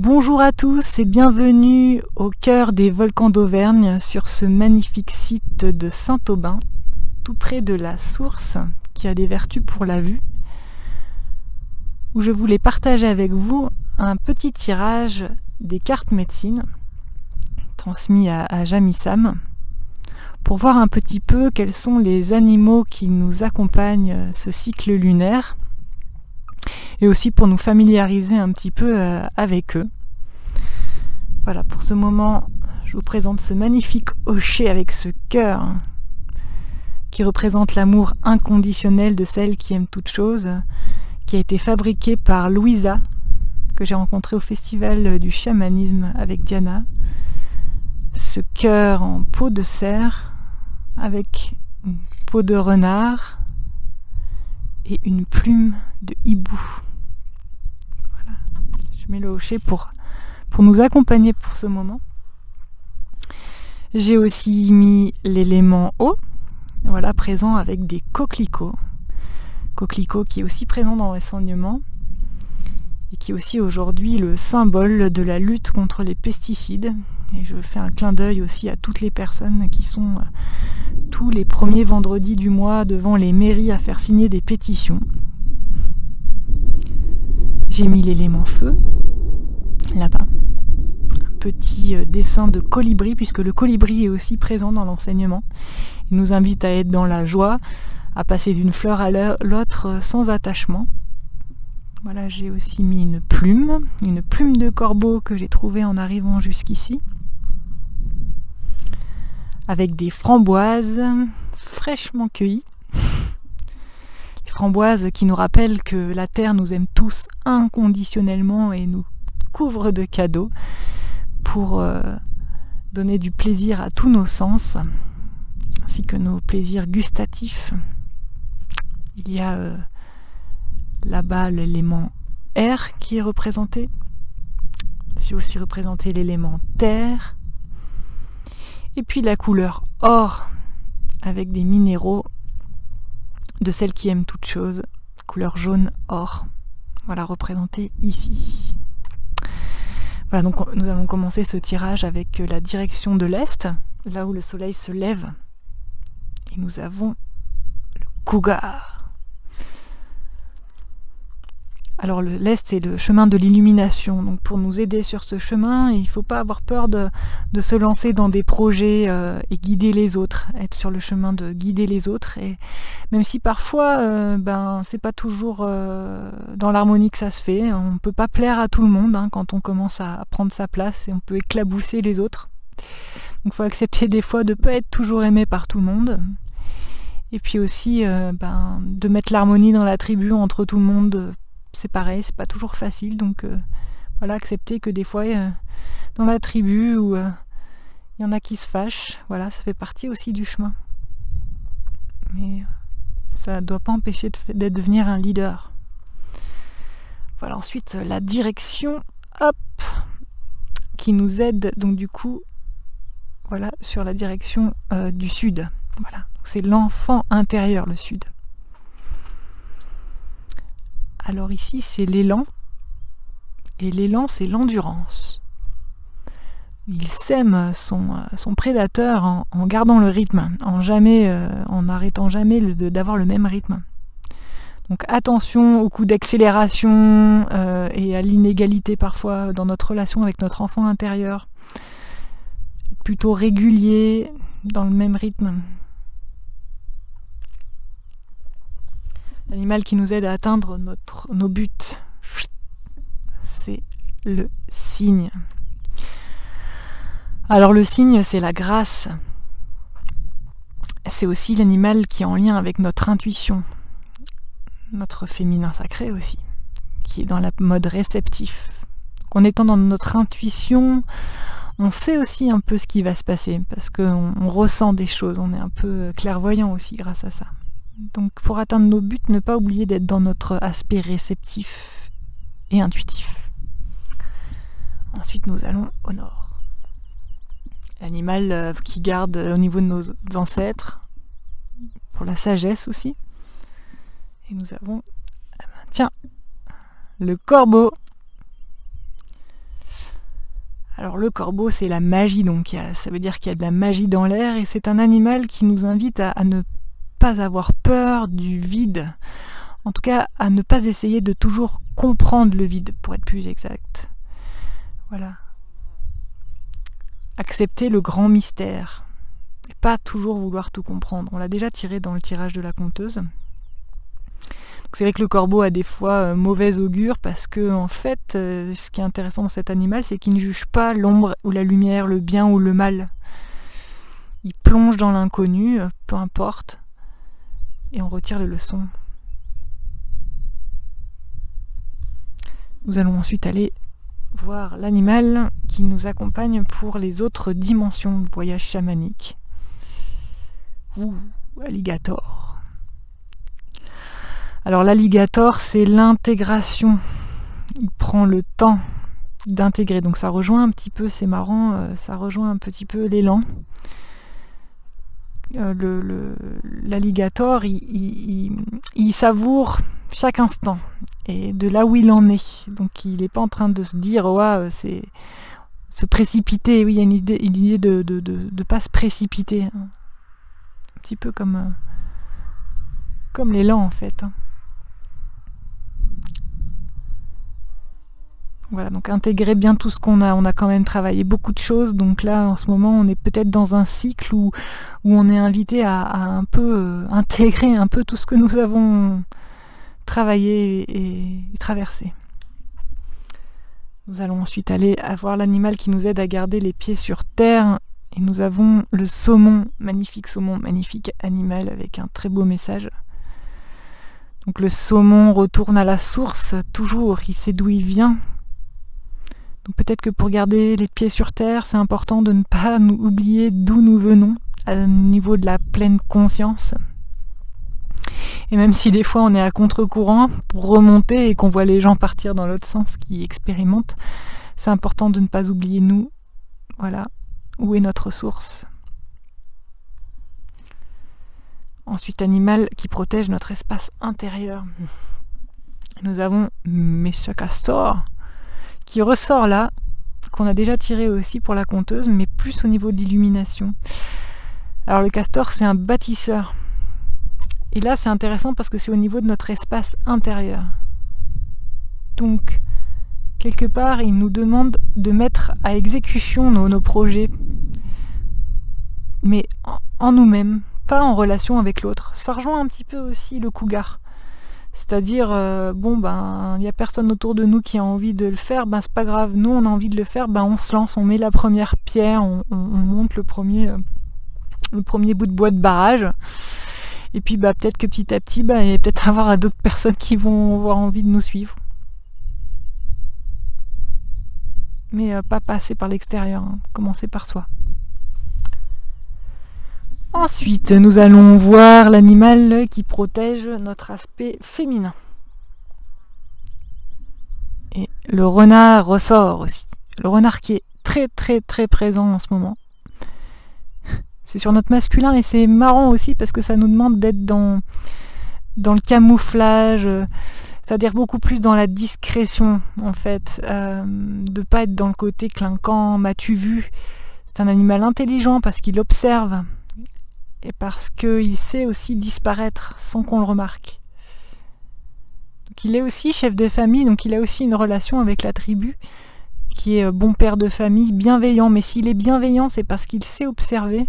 Bonjour à tous et bienvenue au cœur des volcans d'Auvergne sur ce magnifique site de Saint-Aubin, tout près de la source qui a des vertus pour la vue, où je voulais partager avec vous un petit tirage des cartes médecine transmis à Jami-Sam pour voir un petit peu quels sont les animaux qui nous accompagnent ce cycle lunaire et aussi pour nous familiariser un petit peu avec eux. Voilà, pour ce moment, je vous présente ce magnifique hocher avec ce cœur qui représente l'amour inconditionnel de celle qui aime toute chose, qui a été fabriqué par Louisa, que j'ai rencontré au festival du chamanisme avec Diana. Ce cœur en peau de cerf avec une peau de renard et une plume de hibou. Voilà. Je mets le hocher pour nous accompagner pour ce moment. J'ai aussi mis l'élément eau, voilà, présent avec des coquelicots. Coquelicot qui est aussi présent dans l'enseignement et qui est aussi aujourd'hui le symbole de la lutte contre les pesticides. Et je fais un clin d'œil aussi à toutes les personnes qui sont tous les premiers vendredis du mois devant les mairies à faire signer des pétitions. J'ai mis l'élément feu, là-bas. Un petit dessin de colibri, puisque le colibri est aussi présent dans l'enseignement. Il nous invite à être dans la joie, à passer d'une fleur à l'autre sans attachement. Voilà, j'ai aussi mis une plume de corbeau que j'ai trouvée en arrivant jusqu'ici, avec des framboises fraîchement cueillies. Les framboises qui nous rappellent que la terre nous aime tous inconditionnellement et nous couvre de cadeaux pour donner du plaisir à tous nos sens, ainsi que nos plaisirs gustatifs. Il y a là-bas l'élément air qui est représenté. J'ai aussi représenté l'élément terre. Et puis la couleur or, avec des minéraux de celle qui aime toute chose, couleur jaune or. Voilà, représenté ici. Voilà, donc nous allons commencer ce tirage avec la direction de l'Est, là où le soleil se lève. Et nous avons le cougar. Alors l'Est, c'est le chemin de l'illumination. Donc pour nous aider sur ce chemin, il ne faut pas avoir peur de se lancer dans des projets et guider les autres, être sur le chemin de guider les autres. Et même si parfois, c'est pas toujours dans l'harmonie que ça se fait. On ne peut pas plaire à tout le monde quand on commence à prendre sa place et on peut éclabousser les autres. Donc il faut accepter des fois de ne pas être toujours aimé par tout le monde. Et puis aussi de mettre l'harmonie dans la tribu entre tout le monde. C'est pareil, c'est pas toujours facile, donc voilà, accepter que des fois dans la tribu où il y en a qui se fâchent, voilà, ça fait partie aussi du chemin. Mais ça ne doit pas empêcher de devenir un leader. Voilà, ensuite la direction, hop, qui nous aide donc du coup, voilà, sur la direction du sud. Voilà, c'est l'enfant intérieur, le sud. Alors ici, c'est l'élan, et l'élan, c'est l'endurance. Il sème son prédateur en gardant le rythme, en n'arrêtant jamais d'avoir le même rythme. Donc attention aux coups d'accélération et à l'inégalité parfois dans notre relation avec notre enfant intérieur. Plutôt régulier, dans le même rythme. L'animal qui nous aide à atteindre nos buts, c'est le cygne. Alors le cygne, c'est la grâce. C'est aussi l'animal qui est en lien avec notre intuition, notre féminin sacré aussi, qui est dans le mode réceptif. En étant dans notre intuition, on sait aussi un peu ce qui va se passer, parce qu'on ressent des choses, on est un peu clairvoyant aussi grâce à ça. Donc pour atteindre nos buts, ne pas oublier d'être dans notre aspect réceptif et intuitif. Ensuite, nous allons au nord. L'animal qui garde au niveau de nos ancêtres, pour la sagesse aussi. Et nous avons, tiens, le corbeau. Alors le corbeau, c'est la magie, donc ça veut dire qu'il y a de la magie dans l'air, et c'est un animal qui nous invite à ne pas avoir peur du vide, en tout cas à ne pas essayer de toujours comprendre le vide, pour être plus exact. Voilà. Accepter le grand mystère, et pas toujours vouloir tout comprendre. On l'a déjà tiré dans le tirage de la conteuse. C'est vrai que le corbeau a des fois mauvais augure parce que en fait, ce qui est intéressant dans cet animal, c'est qu'il ne juge pas l'ombre ou la lumière, le bien ou le mal. Il plonge dans l'inconnu, peu importe, et on retire les leçons. Nous allons ensuite aller voir l'animal qui nous accompagne pour les autres dimensions de voyage chamanique. Ouh, alligator. Alors l'alligator, c'est l'intégration. Il prend le temps d'intégrer. Donc ça rejoint un petit peu, c'est marrant, ça rejoint un petit peu l'élan. L'alligator, il savoure chaque instant et de là où il en est. Donc il n'est pas en train de se dire ouais, c'est se précipiter. Oui, il y a une idée de ne pas se précipiter. Un petit peu comme l'élan en fait. Voilà, donc intégrer bien tout ce qu'on a. On a quand même travaillé beaucoup de choses, donc là en ce moment on est peut-être dans un cycle où on est invité à un peu intégrer un peu tout ce que nous avons travaillé et traversé. Nous allons ensuite aller voir l'animal qui nous aide à garder les pieds sur terre, et nous avons le saumon, magnifique animal avec un très beau message. Donc le saumon retourne à la source, toujours, il sait d'où il vient. Donc peut-être que pour garder les pieds sur terre, c'est important de ne pas nous oublier d'où nous venons, au niveau de la pleine conscience. Et même si des fois on est à contre-courant, pour remonter et qu'on voit les gens partir dans l'autre sens qui expérimentent, c'est important de ne pas oublier nous. Voilà, où est notre source. Ensuite, animal qui protège notre espace intérieur. Nous avons Monsieur Castor, qui ressort là, qu'on a déjà tiré aussi pour la conteuse, mais plus au niveau de l'illumination. Alors le castor, c'est un bâtisseur. Et là, c'est intéressant parce que c'est au niveau de notre espace intérieur. Donc, quelque part, il nous demande de mettre à exécution nos projets, mais en nous-mêmes, pas en relation avec l'autre. Ça rejoint un petit peu aussi le cougar. C'est-à-dire, bon, ben, il n'y a personne autour de nous qui a envie de le faire, ben c'est pas grave, nous on a envie de le faire, ben on se lance, on met la première pierre, on monte le premier bout de bois de barrage, et puis bah, peut-être que petit à petit, bah, il va peut-être avoir d'autres personnes qui vont avoir envie de nous suivre. Mais pas passer par l'extérieur, hein. Commencer par soi. Ensuite, nous allons voir l'animal qui protège notre aspect féminin. Et le renard ressort aussi. Le renard qui est très très très présent en ce moment. C'est sur notre masculin et c'est marrant aussi parce que ça nous demande d'être dans le camouflage, c'est-à-dire beaucoup plus dans la discrétion en fait, de pas être dans le côté clinquant, m'as-tu vu. C'est un animal intelligent parce qu'il observe. Et parce qu'il sait aussi disparaître sans qu'on le remarque. Donc il est aussi chef de famille, donc il a aussi une relation avec la tribu, qui est bon père de famille, bienveillant. Mais s'il est bienveillant, c'est parce qu'il sait observer.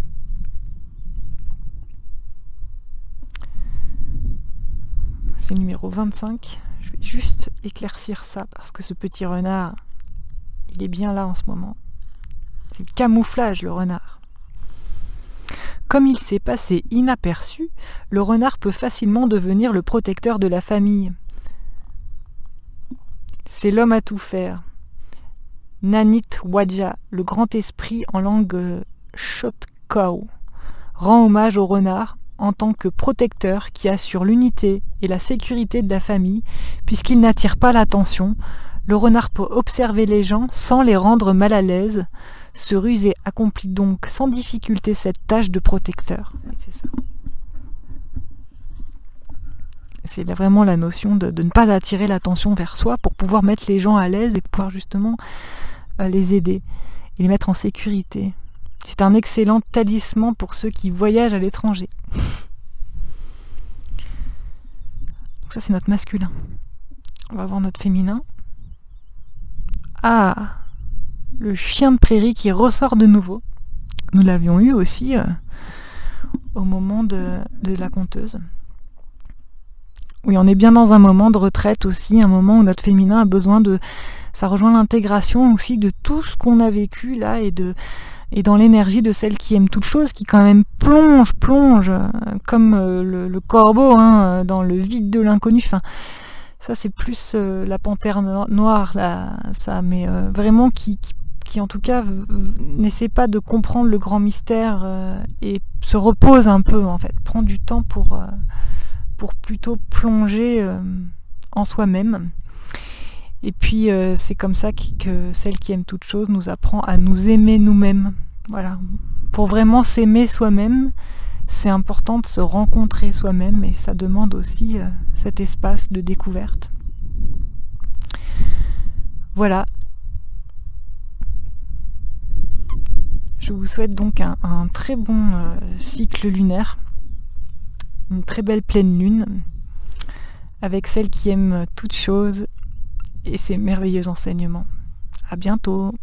C'est numéro 25. Je vais juste éclaircir ça, parce que ce petit renard, il est bien là en ce moment. C'est le camouflage, le renard. Comme il s'est passé inaperçu, le renard peut facilement devenir le protecteur de la famille. C'est l'homme à tout faire. Nanit Wadja, le grand esprit en langue Choctaw, rend hommage au renard en tant que protecteur qui assure l'unité et la sécurité de la famille, puisqu'il n'attire pas l'attention. Le renard peut observer les gens sans les rendre mal à l'aise. Ce rusé accomplit donc sans difficulté cette tâche de protecteur. C'est ça. C'est vraiment la notion de ne pas attirer l'attention vers soi pour pouvoir mettre les gens à l'aise et pouvoir justement les aider. et les mettre en sécurité. C'est un excellent talisman pour ceux qui voyagent à l'étranger. Donc ça, c'est notre masculin. On va voir notre féminin. Ah, le chien de prairie qui ressort de nouveau. Nous l'avions eu aussi au moment de la conteuse. Oui, on est bien dans un moment de retraite aussi, un moment où notre féminin a besoin de... Ça rejoint l'intégration aussi de tout ce qu'on a vécu là et dans l'énergie de celle qui aime toute chose, qui quand même plonge comme le corbeau dans le vide de l'inconnu. Enfin, ça c'est plus la panthère noire, là, ça, mais vraiment qui en tout cas n'essaie pas de comprendre le grand mystère et se repose un peu en fait, prend du temps pour plutôt plonger en soi-même. Et puis c'est comme ça que celle qui aime toute chose nous apprend à nous aimer nous-mêmes. Voilà. Pour vraiment s'aimer soi-même, c'est important de se rencontrer soi-même et ça demande aussi cet espace de découverte. Voilà. Je vous souhaite donc un très bon cycle lunaire, une très belle pleine lune, avec celle qui aime toute chose et ses merveilleux enseignements. À bientôt!